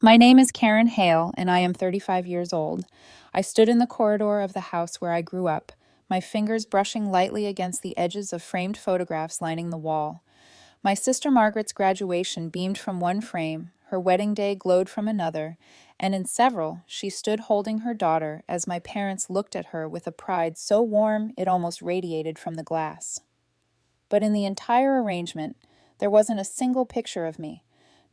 My name is Karen Hale, and I am 35 years old. I stood in the corridor of the house where I grew up, my fingers brushing lightly against the edges of framed photographs lining the wall. My sister Margaret's graduation beamed from one frame, her wedding day glowed from another, and in several she stood holding her daughter as my parents looked at her with a pride so warm it almost radiated from the glass. But in the entire arrangement, there wasn't a single picture of me,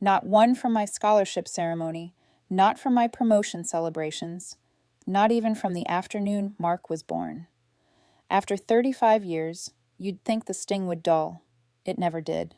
not one from my scholarship ceremony, not from my promotion celebrations, not even from the afternoon Mark was born. After 35 years, you'd think the sting would dull. It never did.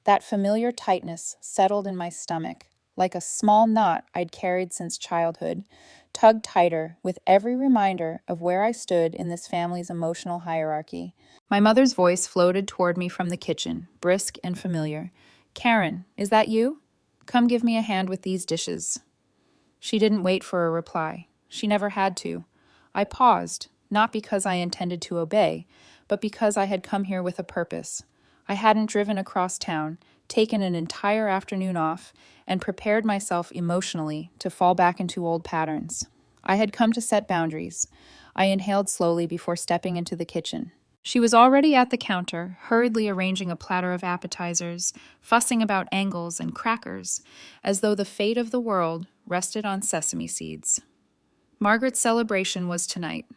That familiar tightness settled in my stomach, like a small knot I'd carried since childhood, tugged tighter with every reminder of where I stood in this family's emotional hierarchy. My mother's voice floated toward me from the kitchen, brisk and familiar. "Karen, is that you? Come give me a hand with these dishes." She didn't wait for a reply. She never had to. I paused, not because I intended to obey, but because I had come here with a purpose. I hadn't driven across town, taken an entire afternoon off, and prepared myself emotionally to fall back into old patterns. I had come to set boundaries. I inhaled slowly before stepping into the kitchen. She was already at the counter, hurriedly arranging a platter of appetizers, fussing about angles and crackers, as though the fate of the world rested on sesame seeds. Margaret's celebration was tonight.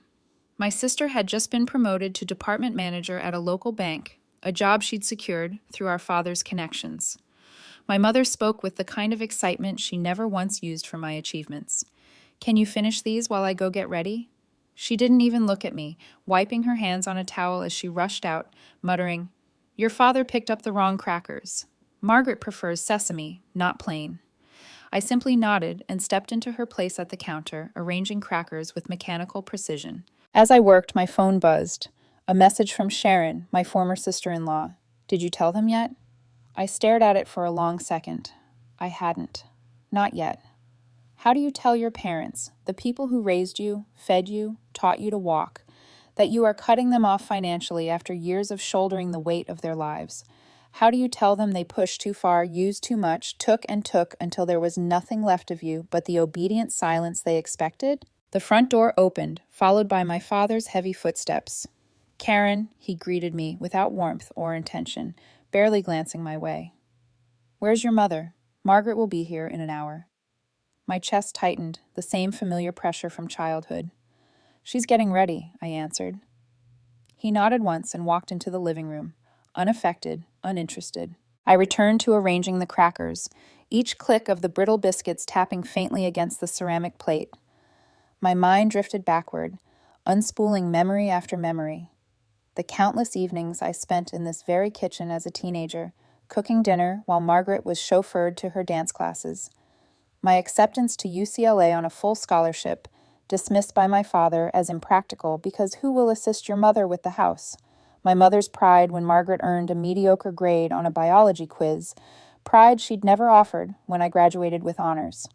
My sister had just been promoted to department manager at a local bank, a job she'd secured through our father's connections. My mother spoke with the kind of excitement she never once used for my achievements. "Can you finish these while I go get ready?" She didn't even look at me, wiping her hands on a towel as she rushed out, muttering, "Your father picked up the wrong crackers. Margaret prefers sesame, not plain." I simply nodded and stepped into her place at the counter, arranging crackers with mechanical precision. As I worked, my phone buzzed. A message from Sharon, my former sister-in-law. "Did you tell them yet?" I stared at it for a long second. I hadn't. Not yet. How do you tell your parents, the people who raised you, fed you, taught you to walk, that you are cutting them off financially after years of shouldering the weight of their lives? How do you tell them they pushed too far, used too much, took and took until there was nothing left of you but the obedient silence they expected? The front door opened, followed by my father's heavy footsteps. "Karen," he greeted me without warmth or intention, barely glancing my way. "Where's your mother? Margaret will be here in an hour." My chest tightened, the same familiar pressure from childhood. "She's getting ready," I answered. He nodded once and walked into the living room, unaffected, uninterested. I returned to arranging the crackers, each click of the brittle biscuits tapping faintly against the ceramic plate. My mind drifted backward, unspooling memory after memory. The countless evenings I spent in this very kitchen as a teenager, cooking dinner while Margaret was chauffeured to her dance classes. My acceptance to UCLA on a full scholarship, dismissed by my father as impractical because who will assist your mother with the house? My mother's pride when Margaret earned a mediocre grade on a biology quiz, pride she'd never offered when I graduated with honors.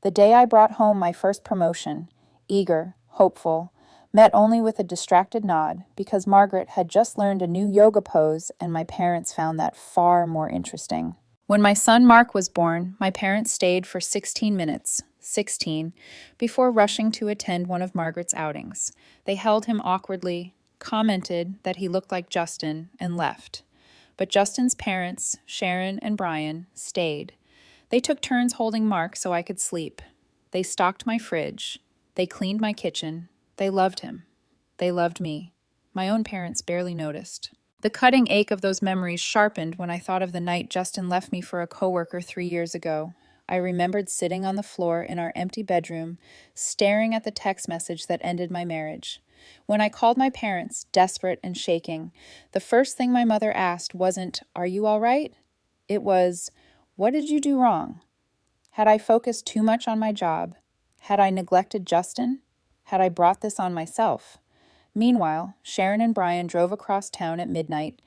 The day I brought home my first promotion, eager, hopeful, met only with a distracted nod because Margaret had just learned a new yoga pose and my parents found that far more interesting. When my son Mark was born, my parents stayed for 16 minutes, 16, before rushing to attend one of Margaret's outings. They held him awkwardly, commented that he looked like Justin, and left. But Justin's parents, Sharon and Brian, stayed. They took turns holding Mark so I could sleep. They stocked my fridge. They cleaned my kitchen. They loved him. They loved me. My own parents barely noticed. The cutting ache of those memories sharpened when I thought of the night Justin left me for a coworker 3 years ago. I remembered sitting on the floor in our empty bedroom, staring at the text message that ended my marriage. When I called my parents, desperate and shaking, the first thing my mother asked wasn't, "Are you all right?" It was, "What did you do wrong?" Had I focused too much on my job? Had I neglected Justin? Had I brought this on myself? Meanwhile, Sharon and Brian drove across town at midnight,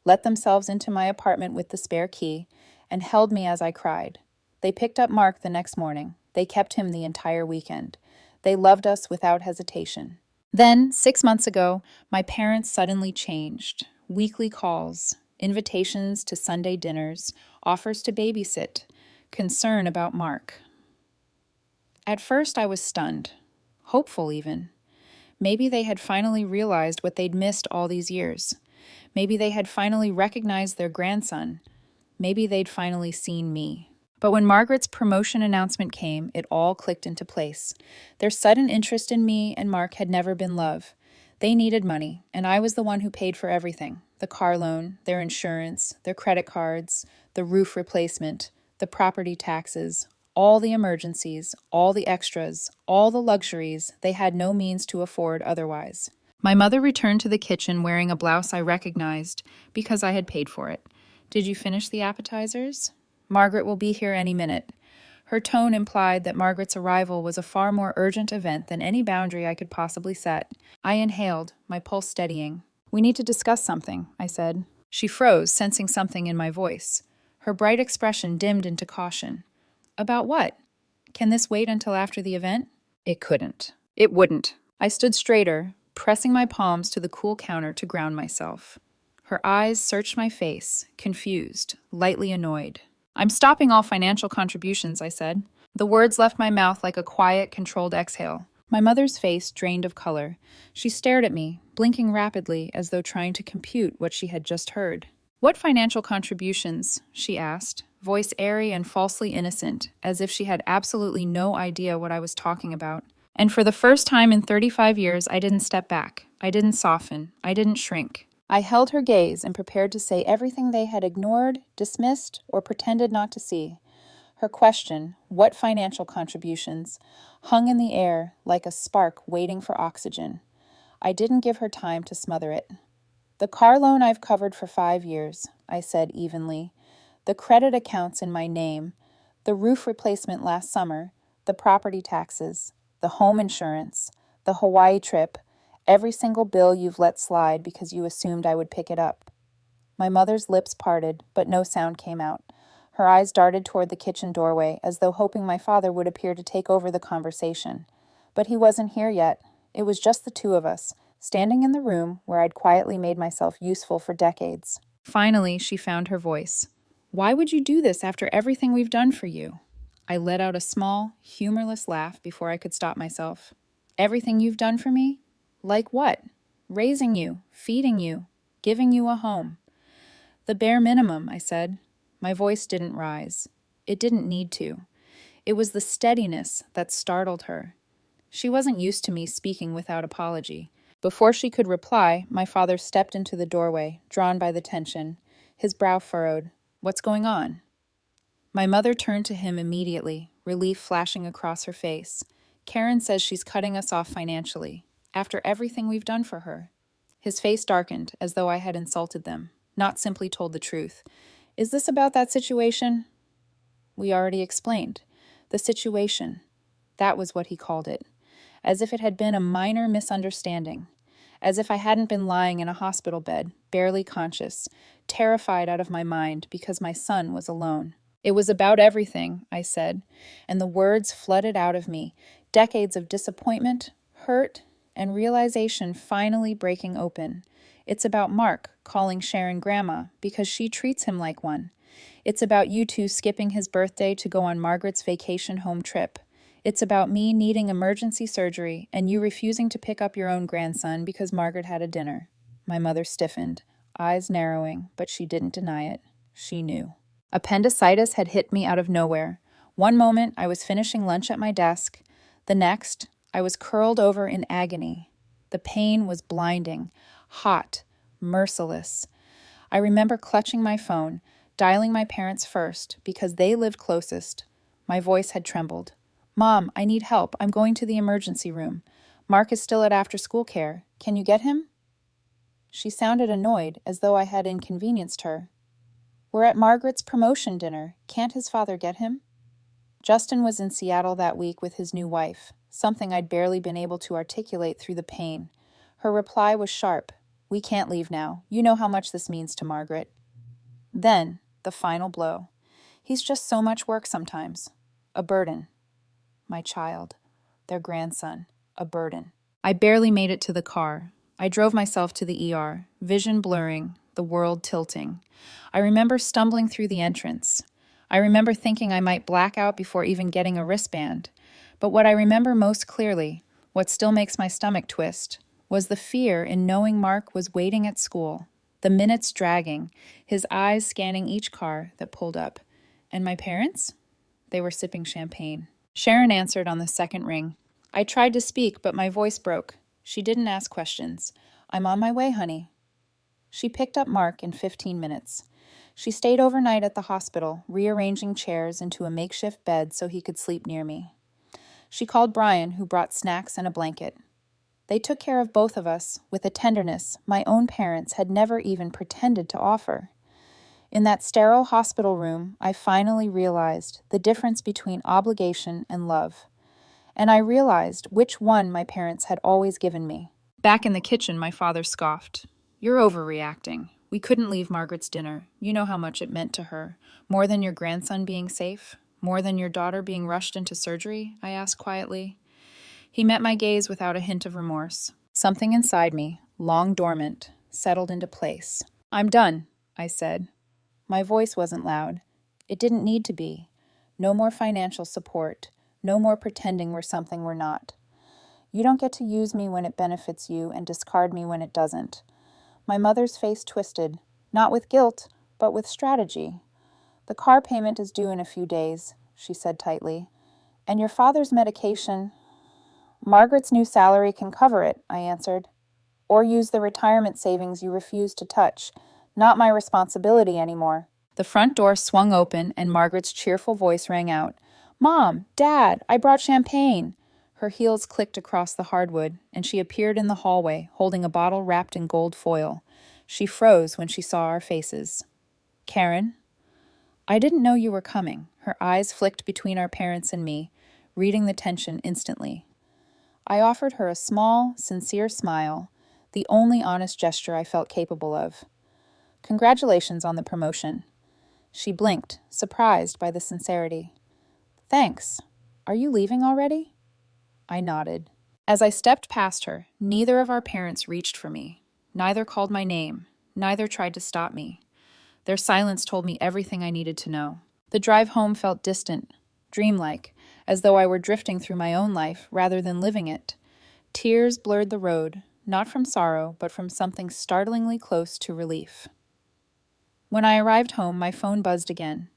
let themselves into my apartment with the spare key, and held me as I cried. They picked up Mark the next morning. They kept him the entire weekend. They loved us without hesitation. Then, 6 months ago, my parents suddenly changed. Weekly calls, invitations to Sunday dinners, offers to babysit, concern about Mark. At first, I was stunned, hopeful even. Maybe they had finally realized what they'd missed all these years. Maybe they had finally recognized their grandson. Maybe they'd finally seen me. But when Margaret's promotion announcement came, it all clicked into place. Their sudden interest in me and Mark had never been love. They needed money, and I was the one who paid for everything. The car loan, their insurance, their credit cards, the roof replacement, the property taxes, all the emergencies, all the extras, all the luxuries they had no means to afford otherwise. My mother returned to the kitchen wearing a blouse I recognized because I had paid for it. "Did you finish the appetizers? Margaret will be here any minute." Her tone implied that Margaret's arrival was a far more urgent event than any boundary I could possibly set. I inhaled, my pulse steadying. "We need to discuss something," I said. She froze, sensing something in my voice. Her bright expression dimmed into caution. "About what? Can this wait until after the event?" It couldn't. It wouldn't. I stood straighter, pressing my palms to the cool counter to ground myself. Her eyes searched my face, confused, lightly annoyed. "I'm stopping all financial contributions," I said. The words left my mouth like a quiet, controlled exhale. My mother's face drained of color. She stared at me, blinking rapidly as though trying to compute what she had just heard. "What financial contributions?" she asked, voice airy and falsely innocent, as if she had absolutely no idea what I was talking about. And for the first time in 35 years, I didn't step back. I didn't soften. I didn't shrink. I held her gaze and prepared to say everything they had ignored, dismissed, or pretended not to see. Her question, "What financial contributions?" hung in the air like a spark waiting for oxygen. I didn't give her time to smother it. "The car loan I've covered for 5 years," I said evenly. "The credit accounts in my name, the roof replacement last summer, the property taxes, the home insurance, the Hawaii trip, every single bill you've let slide because you assumed I would pick it up." My mother's lips parted, but no sound came out. Her eyes darted toward the kitchen doorway, as though hoping my father would appear to take over the conversation. But he wasn't here yet. It was just the two of us, standing in the room where I'd quietly made myself useful for decades. Finally, she found her voice. "Why would you do this after everything we've done for you?" I let out a small, humorless laugh before I could stop myself. "Everything you've done for me? Like what? Raising you, feeding you, giving you a home." "The bare minimum," I said. My voice didn't rise. It didn't need to. It was the steadiness that startled her. She wasn't used to me speaking without apology. Before she could reply, my father stepped into the doorway, drawn by the tension. His brow furrowed. "What's going on?" My mother turned to him immediately, relief flashing across her face. "Karen says she's cutting us off financially, after everything we've done for her." His face darkened, as though I had insulted them, not simply told the truth. "Is this about that situation?" We already explained. The situation. That was what he called it. As if it had been a minor misunderstanding. As if I hadn't been lying in a hospital bed, barely conscious, terrified out of my mind because my son was alone. "It was about everything," I said, and the words flooded out of me, decades of disappointment, hurt, and realization finally breaking open. It's about Mark calling Sharon grandma because she treats him like one. It's about you two skipping his birthday to go on Margaret's vacation home trip. It's about me needing emergency surgery and you refusing to pick up your own grandson because Margaret had a dinner. My mother stiffened, eyes narrowing, but she didn't deny it. She knew. Appendicitis had hit me out of nowhere. One moment, I was finishing lunch at my desk. The next, I was curled over in agony. The pain was blinding, hot, merciless. I remember clutching my phone, dialing my parents first because they lived closest. My voice had trembled. "Mom, I need help. I'm going to the emergency room. Mark is still at after-school care. Can you get him?" She sounded annoyed, as though I had inconvenienced her. "We're at Margaret's promotion dinner. Can't his father get him?" Justin was in Seattle that week with his new wife, something I'd barely been able to articulate through the pain. Her reply was sharp. "We can't leave now. You know how much this means to Margaret." Then, the final blow. "He's just so much work sometimes. A burden." My child, their grandson, a burden. I barely made it to the car. I drove myself to the ER, vision blurring, the world tilting. I remember stumbling through the entrance. I remember thinking I might black out before even getting a wristband. But what I remember most clearly, what still makes my stomach twist, was the fear in knowing Mark was waiting at school, the minutes dragging, his eyes scanning each car that pulled up. And my parents? They were sipping champagne. Sharon answered on the second ring. I tried to speak, but my voice broke. She didn't ask questions. I'm on my way, honey. She picked up Mark in 15 minutes. She stayed overnight at the hospital, rearranging chairs into a makeshift bed so he could sleep near me. She called Brian, who brought snacks and a blanket. They took care of both of us with a tenderness my own parents had never even pretended to offer. In that sterile hospital room, I finally realized the difference between obligation and love. And I realized which one my parents had always given me. Back in the kitchen, my father scoffed. You're overreacting. We couldn't leave Margaret's dinner. You know how much it meant to her. More than your grandson being safe? More than your daughter being rushed into surgery? I asked quietly. He met my gaze without a hint of remorse. Something inside me, long dormant, settled into place. I'm done, I said. My voice wasn't loud. It didn't need to be. No more financial support. No more pretending we're something we're not. You don't get to use me when it benefits you and discard me when it doesn't. My mother's face twisted, not with guilt, but with strategy. The car payment is due in a few days, she said tightly. And your father's medication... Margaret's new salary can cover it, I answered. Or use the retirement savings you refuse to touch. Not my responsibility anymore. The front door swung open and Margaret's cheerful voice rang out. Mom, Dad, I brought champagne. Her heels clicked across the hardwood, and she appeared in the hallway, holding a bottle wrapped in gold foil. She froze when she saw our faces. Karen? I didn't know you were coming. Her eyes flicked between our parents and me, reading the tension instantly. I offered her a small, sincere smile, the only honest gesture I felt capable of. Congratulations on the promotion. She blinked, surprised by the sincerity. Thanks. Are you leaving already? I nodded. As I stepped past her, neither of our parents reached for me. Neither called my name. Neither tried to stop me. Their silence told me everything I needed to know. The drive home felt distant, dreamlike, as though I were drifting through my own life rather than living it. Tears blurred the road, not from sorrow, but from something startlingly close to relief. When I arrived home, my phone buzzed again.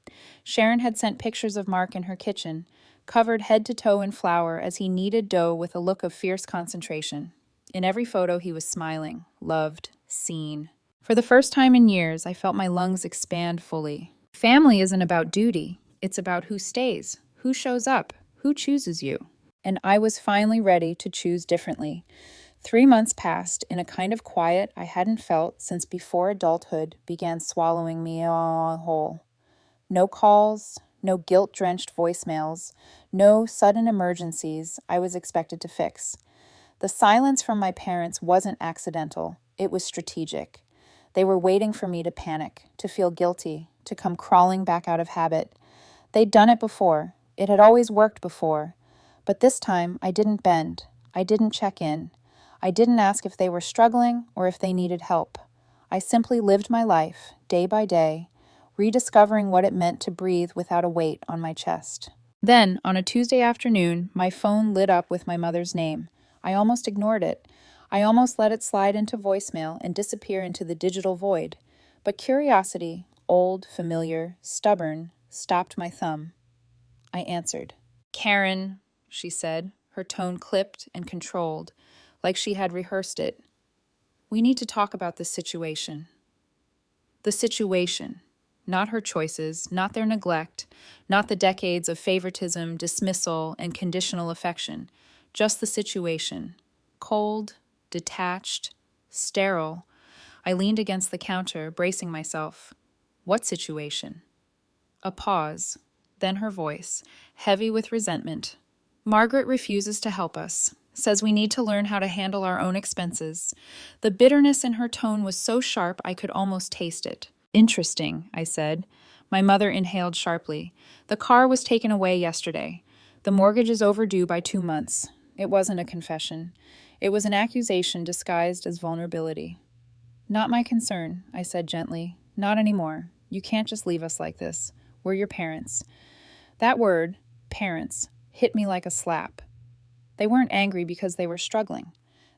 Sharon had sent pictures of Mark in her kitchen, covered head to toe in flour as he kneaded dough with a look of fierce concentration. In every photo, he was smiling, loved, seen. For the first time in years, I felt my lungs expand fully. Family isn't about duty. It's about who stays, who shows up, who chooses you. And I was finally ready to choose differently. 3 months passed in a kind of quiet I hadn't felt since before adulthood began swallowing me whole. No calls, no guilt-drenched voicemails, no sudden emergencies I was expected to fix. The silence from my parents wasn't accidental. It was strategic. They were waiting for me to panic, to feel guilty, to come crawling back out of habit. They'd done it before. It had always worked before. But this time, I didn't bend. I didn't check in. I didn't ask if they were struggling or if they needed help. I simply lived my life, day by day, rediscovering what it meant to breathe without a weight on my chest. Then, on a Tuesday afternoon, my phone lit up with my mother's name. I almost ignored it. I almost let it slide into voicemail and disappear into the digital void. But curiosity, old, familiar, stubborn, stopped my thumb. I answered. Karen, she said, her tone clipped and controlled, like she had rehearsed it. We need to talk about this situation. The situation, not her choices, not their neglect, not the decades of favoritism, dismissal, and conditional affection, just the situation. Cold, detached, sterile. I leaned against the counter, bracing myself. What situation? A pause, then her voice, heavy with resentment. Margaret refuses to help us. Says we need to learn how to handle our own expenses. The bitterness in her tone was so sharp I could almost taste it. Interesting, I said. My mother inhaled sharply. The car was taken away yesterday. The mortgage is overdue by 2 months. It wasn't a confession. It was an accusation disguised as vulnerability. Not my concern, I said gently. Not anymore. You can't just leave us like this. were your parents. That word, parents, hit me like a slap. They weren't angry because they were struggling.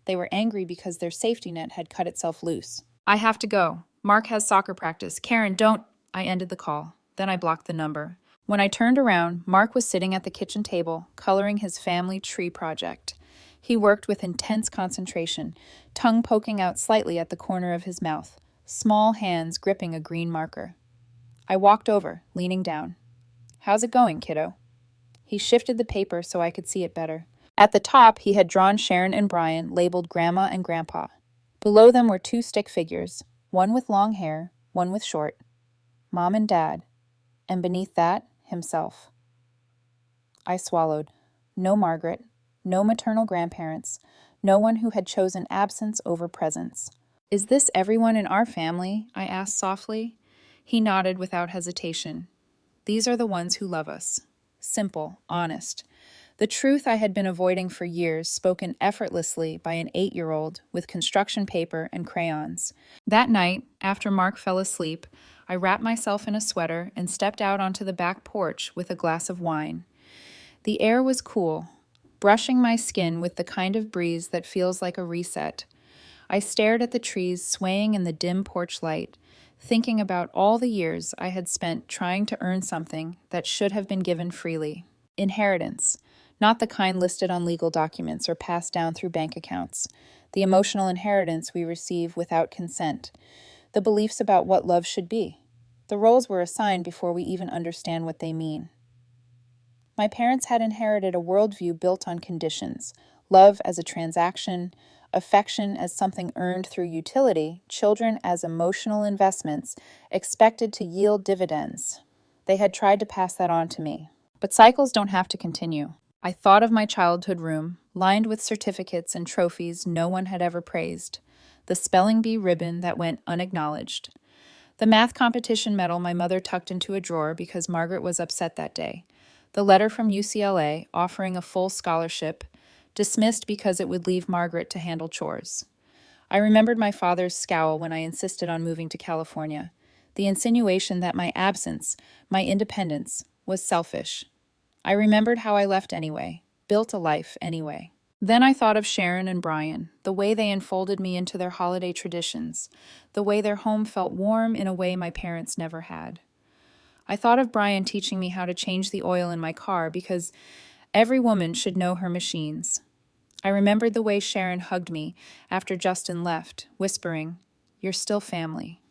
They were angry because their safety net had cut itself loose. I have to go. Mark has soccer practice. Karen, don't. I ended the call. Then I blocked the number. When I turned around, Mark was sitting at the kitchen table, coloring his family tree project. He worked with intense concentration, tongue poking out slightly at the corner of his mouth, small hands gripping a green marker. I walked over, leaning down. How's it going, kiddo? He shifted the paper so I could see it better. At the top, he had drawn Sharon and Brian, labeled Grandma and Grandpa. Below them were two stick figures, one with long hair, one with short. Mom and Dad, and beneath that, himself. I swallowed. No Margaret, no maternal grandparents, no one who had chosen absence over presence. Is this everyone in our family? I asked softly. He nodded without hesitation. These are the ones who love us. Simple, honest. The truth I had been avoiding for years, spoken effortlessly by an 8-year-old with construction paper and crayons. That night, after Mark fell asleep, I wrapped myself in a sweater and stepped out onto the back porch with a glass of wine. The air was cool, brushing my skin with the kind of breeze that feels like a reset. I stared at the trees swaying in the dim porch light, thinking about all the years I had spent trying to earn something that should have been given freely. Inheritance. Not the kind listed on legal documents or passed down through bank accounts. The emotional inheritance we receive without consent. The beliefs about what love should be. The roles were assigned before we even understand what they mean. My parents had inherited a worldview built on conditions. Love as a transaction, affection as something earned through utility, children as emotional investments expected to yield dividends. They had tried to pass that on to me. But cycles don't have to continue. I thought of my childhood room, lined with certificates and trophies no one had ever praised. The spelling bee ribbon that went unacknowledged. The math competition medal my mother tucked into a drawer because Margaret was upset that day. The letter from UCLA offering a full scholarship, dismissed because it would leave Margaret to handle chores. I remembered my father's scowl when I insisted on moving to California. The insinuation that my absence, my independence, was selfish. I remembered how I left anyway, built a life anyway. Then I thought of Sharon and Brian, the way they enfolded me into their holiday traditions, the way their home felt warm in a way my parents never had. I thought of Brian teaching me how to change the oil in my car because every woman should know her machines. I remembered the way Sharon hugged me after Justin left, whispering, "You're still family."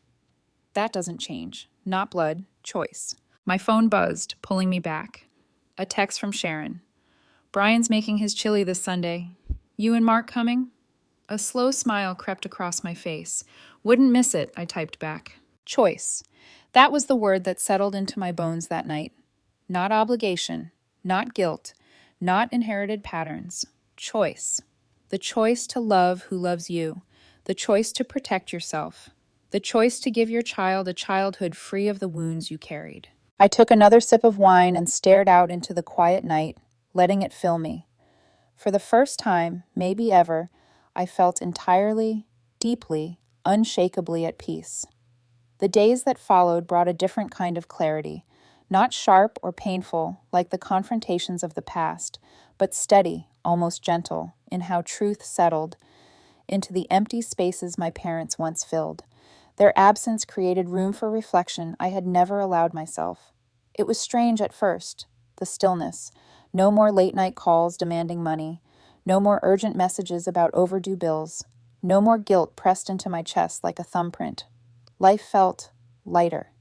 That doesn't change. Not blood, choice. My phone buzzed, pulling me back. A text from Sharon. "Brian's making his chili this Sunday. You and Mark coming?" A slow smile crept across my face. "Wouldn't miss it," I typed back. Choice. That was the word that settled into my bones that night. Not obligation, not guilt, not inherited patterns. Choice. The choice to love who loves you. The choice to protect yourself. The choice to give your child a childhood free of the wounds you carried. I took another sip of wine and stared out into the quiet night, letting it fill me. For the first time, maybe ever, I felt entirely, deeply, unshakably at peace. The days that followed brought a different kind of clarity, not sharp or painful like the confrontations of the past, but steady, almost gentle, in how truth settled into the empty spaces my parents once filled. Their absence created room for reflection I had never allowed myself. It was strange at first, the stillness. No more late-night calls demanding money. No more urgent messages about overdue bills. No more guilt pressed into my chest like a thumbprint. Life felt lighter.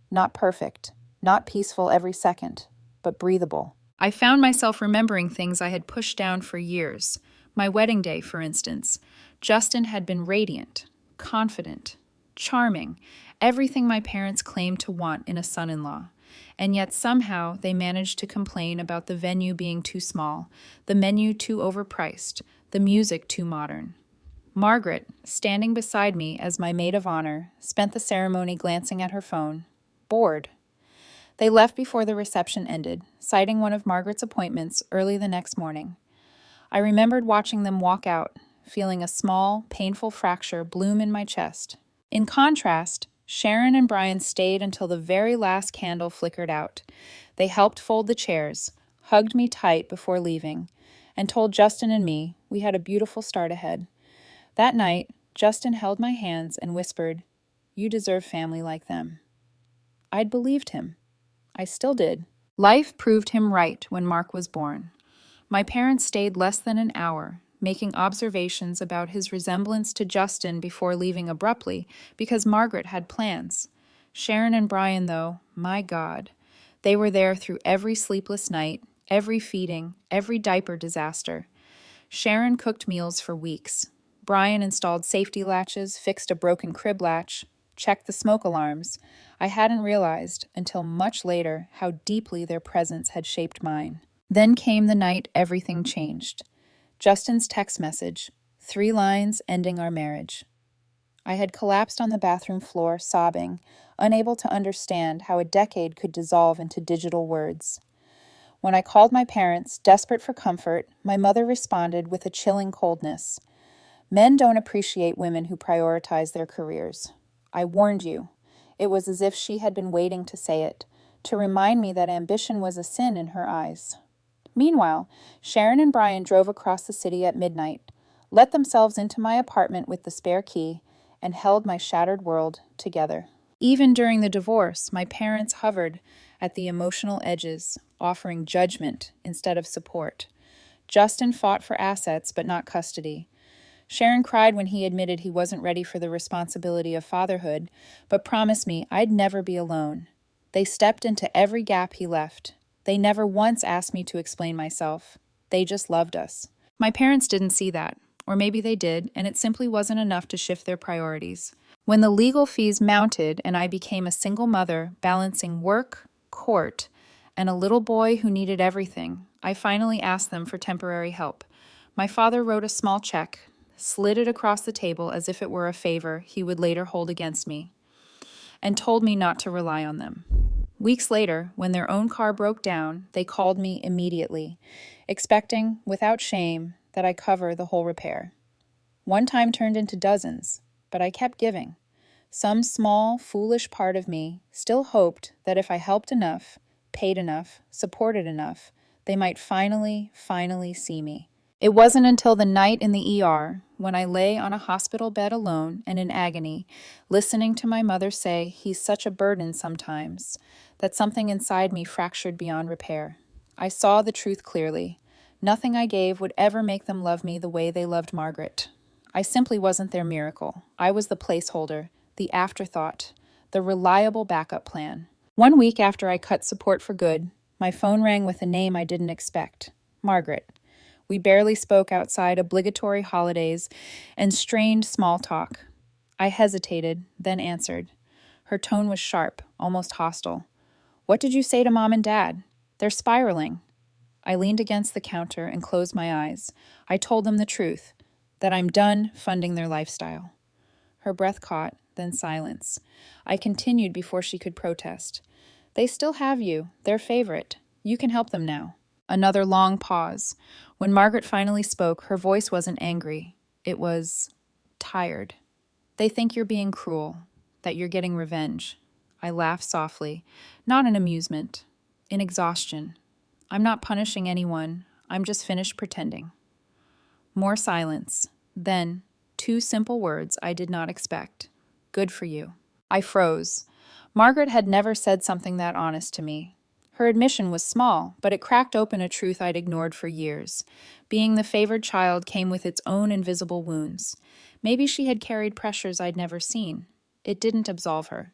Not perfect, not peaceful every second, but breathable. I found myself remembering things I had pushed down for years. My wedding day, for instance. Justin had been radiant, confident, charming, everything my parents claimed to want in a son-in-law. And yet somehow they managed to complain about the venue being too small, the menu too overpriced, the music too modern. Margaret, standing beside me as my maid of honor, spent the ceremony glancing at her phone, bored. They left before the reception ended, citing one of Margaret's appointments early the next morning. I remembered watching them walk out, feeling a small, painful fracture bloom in my chest. In contrast, Sharon and Brian stayed until the very last candle flickered out. They helped fold the chairs, hugged me tight before leaving, and told Justin and me we had a beautiful start ahead. That night, Justin held my hands and whispered, "You deserve family like them." I'd believed him. I still did. Life proved him right when Mark was born. My parents stayed less than an hour, making observations about his resemblance to Justin before leaving abruptly because Margaret had plans. Sharon and Brian, though, my God, they were there through every sleepless night, every feeding, every diaper disaster. Sharon cooked meals for weeks. Brian installed safety latches, fixed a broken crib latch, checked the smoke alarms. I hadn't realized until much later how deeply their presence had shaped mine. Then came the night everything changed. Justin's text message, 3 lines ending our marriage. I had collapsed on the bathroom floor, sobbing, unable to understand how a decade could dissolve into digital words. When I called my parents, desperate for comfort, my mother responded with a chilling coldness. Men don't appreciate women who prioritize their careers. I warned you. It was as if she had been waiting to say it, to remind me that ambition was a sin in her eyes. Meanwhile, Sharon and Brian drove across the city at midnight, let themselves into my apartment with the spare key, and held my shattered world together. Even during the divorce, my parents hovered at the emotional edges, offering judgment instead of support. Justin fought for assets but not custody. Sharon cried when he admitted he wasn't ready for the responsibility of fatherhood, but promised me I'd never be alone. They stepped into every gap he left. They never once asked me to explain myself. They just loved us. My parents didn't see that, or maybe they did, and it simply wasn't enough to shift their priorities. When the legal fees mounted and I became a single mother balancing work, court, and a little boy who needed everything, I finally asked them for temporary help. My father wrote a small check, slid it across the table as if it were a favor he would later hold against me, and told me not to rely on them. Weeks later, when their own car broke down, they called me immediately, expecting, without shame, that I cover the whole repair. One time turned into dozens, but I kept giving. Some small, foolish part of me still hoped that if I helped enough, paid enough, supported enough, they might finally see me. It wasn't until the night in the ER, when I lay on a hospital bed alone and in agony, listening to my mother say, "He's such a burden sometimes," that something inside me fractured beyond repair. I saw the truth clearly. Nothing I gave would ever make them love me the way they loved Margaret. I simply wasn't their miracle. I was the placeholder, the afterthought, the reliable backup plan. 1 week after I cut support for good, my phone rang with a name I didn't expect, Margaret. We barely spoke outside obligatory holidays and strained small talk. I hesitated, then answered. Her tone was sharp, almost hostile. "What did you say to Mom and Dad? They're spiraling." I leaned against the counter and closed my eyes. I told them the truth, that I'm done funding their lifestyle. Her breath caught, then silence. I continued before she could protest. "They still have you, their favorite. You can help them now." Another long pause. When Margaret finally spoke, her voice wasn't angry. It was tired. "They think you're being cruel, that you're getting revenge." I laughed softly, not in amusement, in exhaustion. "I'm not punishing anyone. I'm just finished pretending." More silence. Then, 2 simple words I did not expect. "Good for you." I froze. Margaret had never said something that honest to me. Her admission was small, but it cracked open a truth I'd ignored for years. Being the favored child came with its own invisible wounds. Maybe she had carried pressures I'd never seen. It didn't absolve her,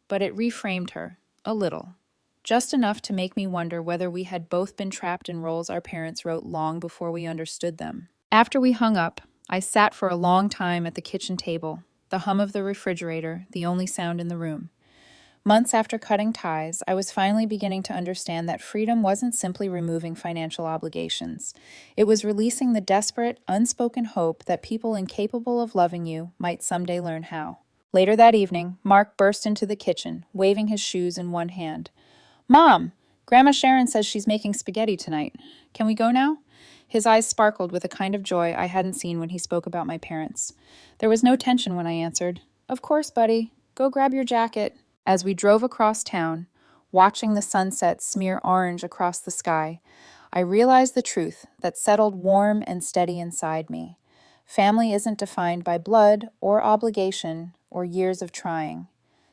but it reframed her, a little. Just enough to make me wonder whether we had both been trapped in roles our parents wrote long before we understood them. After we hung up, I sat for a long time at the kitchen table, the hum of the refrigerator, the only sound in the room. Months after cutting ties, I was finally beginning to understand that freedom wasn't simply removing financial obligations. It was releasing the desperate, unspoken hope that people incapable of loving you might someday learn how. Later that evening, Mark burst into the kitchen, waving his shoes in one hand. "Mom, Grandma Sharon says she's making spaghetti tonight. Can we go now?" His eyes sparkled with a kind of joy I hadn't seen when he spoke about my parents. There was no tension when I answered, "Of course, buddy." Go grab your jacket. As we drove across town, watching the sunset smear orange across the sky, I realized the truth that settled warm and steady inside me. Family isn't defined by blood or obligation or years of trying.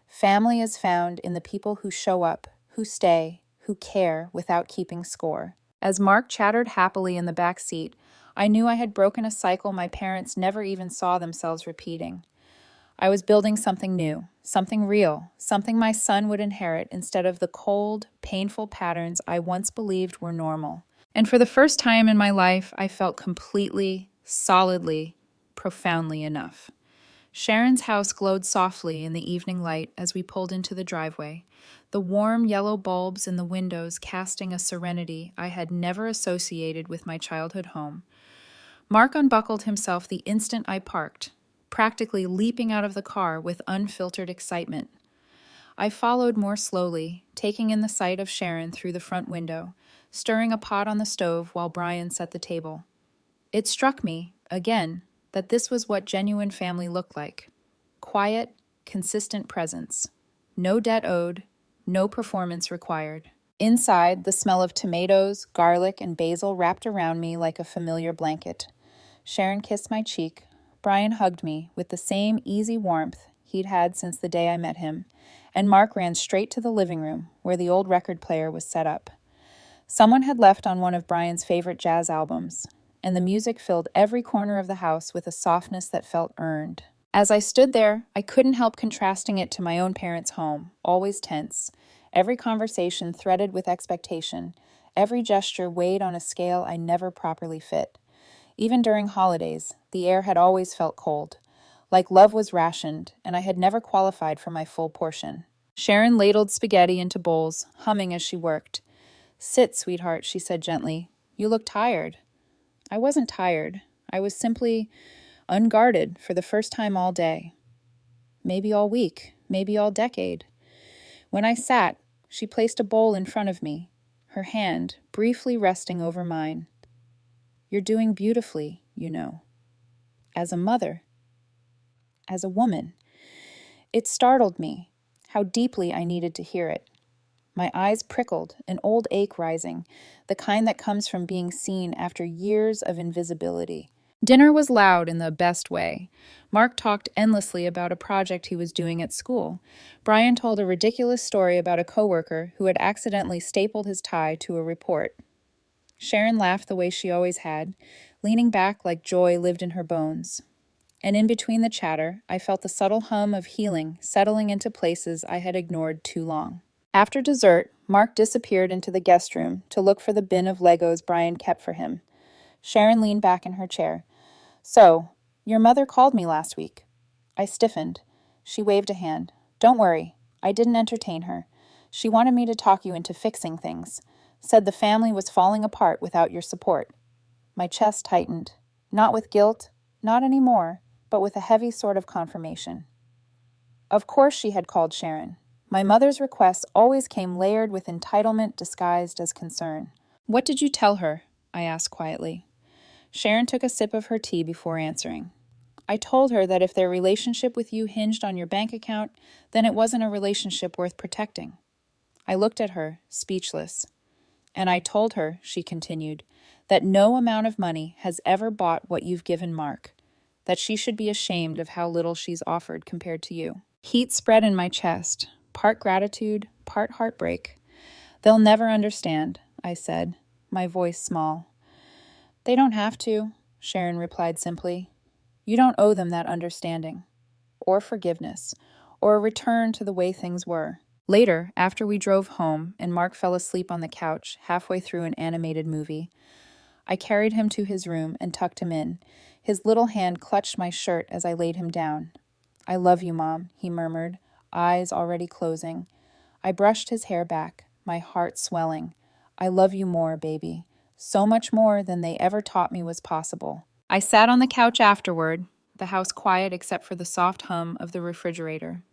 Family is found in the people who show up, who stay, who care without keeping score. As Mark chattered happily in the back seat, I knew I had broken a cycle my parents never even saw themselves repeating. I was building something new, something real, something my son would inherit instead of the cold, painful patterns I once believed were normal. And for the first time in my life, I felt completely, solidly, profoundly enough. Sharon's house glowed softly in the evening light as we pulled into the driveway, the warm yellow bulbs in the windows casting a serenity I had never associated with my childhood home. Mark unbuckled himself the instant I parked, practically leaping out of the car with unfiltered excitement. I followed more slowly, taking in the sight of Sharon through the front window, stirring a pot on the stove while Brian set the table. It struck me, again, that this was what genuine family looked like. Quiet, consistent presence. No debt owed, no performance required. Inside, the smell of tomatoes, garlic, and basil wrapped around me like a familiar blanket. Sharon kissed my cheek. Brian hugged me with the same easy warmth he'd had since the day I met him, and Mark ran straight to the living room, where the old record player was set up. Someone had left on one of Brian's favorite jazz albums, and the music filled every corner of the house with a softness that felt earned. As I stood there, I couldn't help contrasting it to my own parents' home, always tense, every conversation threaded with expectation, every gesture weighed on a scale I never properly fit. Even during holidays, the air had always felt cold, like love was rationed, and I had never qualified for my full portion. Sharon ladled spaghetti into bowls, humming as she worked. "Sit, sweetheart," she said gently. "You look tired." I wasn't tired. I was simply unguarded for the first time all day. Maybe all week, maybe all decade. When I sat, she placed a bowl in front of me, her hand briefly resting over mine. "You're doing beautifully, you know. As a mother. As a woman." It startled me, how deeply I needed to hear it. My eyes prickled, an old ache rising, the kind that comes from being seen after years of invisibility. Dinner was loud in the best way. Mark talked endlessly about a project he was doing at school. Brian told a ridiculous story about a coworker who had accidentally stapled his tie to a report. Sharon laughed the way she always had, leaning back like joy lived in her bones. And in between the chatter, I felt the subtle hum of healing settling into places I had ignored too long. After dessert, Mark disappeared into the guest room to look for the bin of Legos Brian kept for him. Sharon leaned back in her chair. "So, your mother called me last week." I stiffened. She waved a hand. "Don't worry, I didn't entertain her. She wanted me to talk you into fixing things. Said the family was falling apart without your support." My chest tightened. Not with guilt, not anymore, but with a heavy sort of confirmation. Of course she had called Sharon. My mother's requests always came layered with entitlement disguised as concern. "What did you tell her?" I asked quietly. Sharon took a sip of her tea before answering. "I told her that if their relationship with you hinged on your bank account, then it wasn't a relationship worth protecting." I looked at her, speechless. "And I told her," she continued, "that no amount of money has ever bought what you've given Mark, that she should be ashamed of how little she's offered compared to you." Heat spread in my chest, part gratitude, part heartbreak. "They'll never understand," I said, my voice small. "They don't have to," Sharon replied simply. "You don't owe them that understanding, or forgiveness, or a return to the way things were." Later, after we drove home and Mark fell asleep on the couch halfway through an animated movie, I carried him to his room and tucked him in. His little hand clutched my shirt as I laid him down. "I love you, Mom," he murmured, eyes already closing. I brushed his hair back, my heart swelling. "I love you more, baby. So much more than they ever taught me was possible." I sat on the couch afterward, the house quiet except for the soft hum of the refrigerator.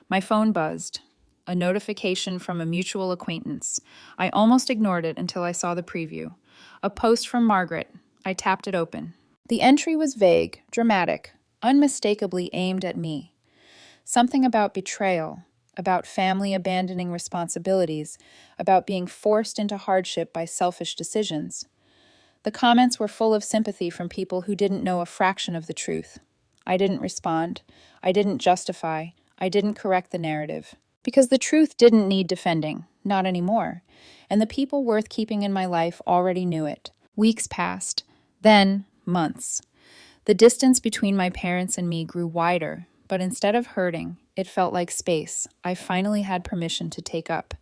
My phone buzzed. A notification from a mutual acquaintance. I almost ignored it until I saw the preview. A post from Margaret. I tapped it open. The entry was vague, dramatic, unmistakably aimed at me. Something about betrayal, about family abandoning responsibilities, about being forced into hardship by selfish decisions. The comments were full of sympathy from people who didn't know a fraction of the truth. I didn't respond. I didn't justify. I didn't correct the narrative. Because the truth didn't need defending, not anymore. And the people worth keeping in my life already knew it. Weeks passed, then months. The distance between my parents and me grew wider, but instead of hurting, it felt like space I finally had permission to take up.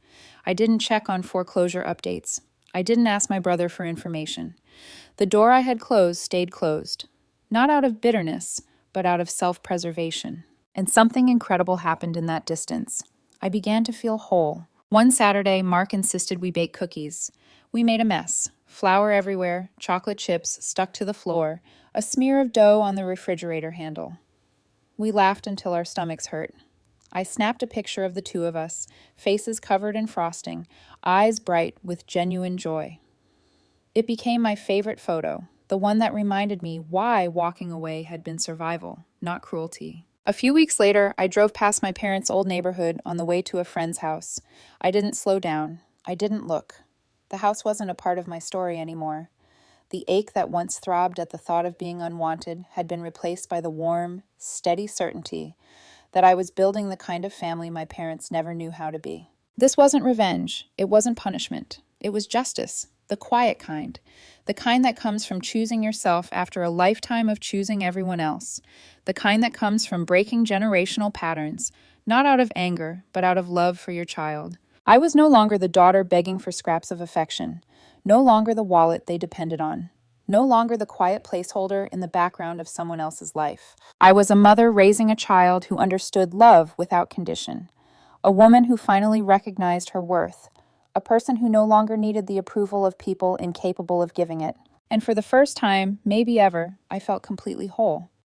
I didn't check on foreclosure updates. I didn't ask my brother for information. The door I had closed stayed closed, not out of bitterness, but out of self-preservation. And something incredible happened in that distance. I began to feel whole. One Saturday, Mark insisted we bake cookies. We made a mess. Flour everywhere, chocolate chips stuck to the floor, a smear of dough on the refrigerator handle. We laughed until our stomachs hurt. I snapped a picture of the two of us, faces covered in frosting, eyes bright with genuine joy. It became my favorite photo, the one that reminded me why walking away had been survival, not cruelty. A few weeks later, I drove past my parents' old neighborhood on the way to a friend's house. I didn't slow down. I didn't look. The house wasn't a part of my story anymore. The ache that once throbbed at the thought of being unwanted had been replaced by the warm, steady certainty that I was building the kind of family my parents never knew how to be. This wasn't revenge. It wasn't punishment. It was justice, the quiet kind, the kind that comes from choosing yourself after a lifetime of choosing everyone else, the kind that comes from breaking generational patterns, not out of anger, but out of love for your child. I was no longer the daughter begging for scraps of affection, no longer the wallet they depended on, no longer the quiet placeholder in the background of someone else's life. I was a mother raising a child who understood love without condition, a woman who finally recognized her worth, a person who no longer needed the approval of people incapable of giving it. And for the first time, maybe ever, I felt completely whole.